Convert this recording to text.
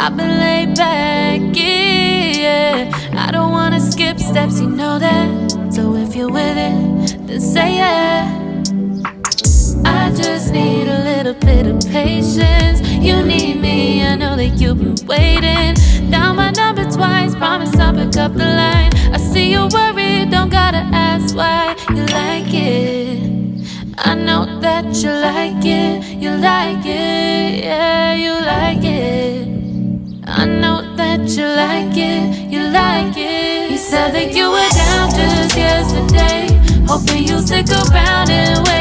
I've been laid back, yeah. I don't wanna skip steps, you know that. So if you're with it, then say yeah. I just need a little bit of patience. You need me, I know that you've been waiting. Down my number twice, promise I'll pick up the line. I see you worried, don't gotta ask why. You like it, I know that you like it. You like it, yeah, you like it. I know that you like it, you like it. You said that you were down just yesterday, hoping you'll stick around and wait.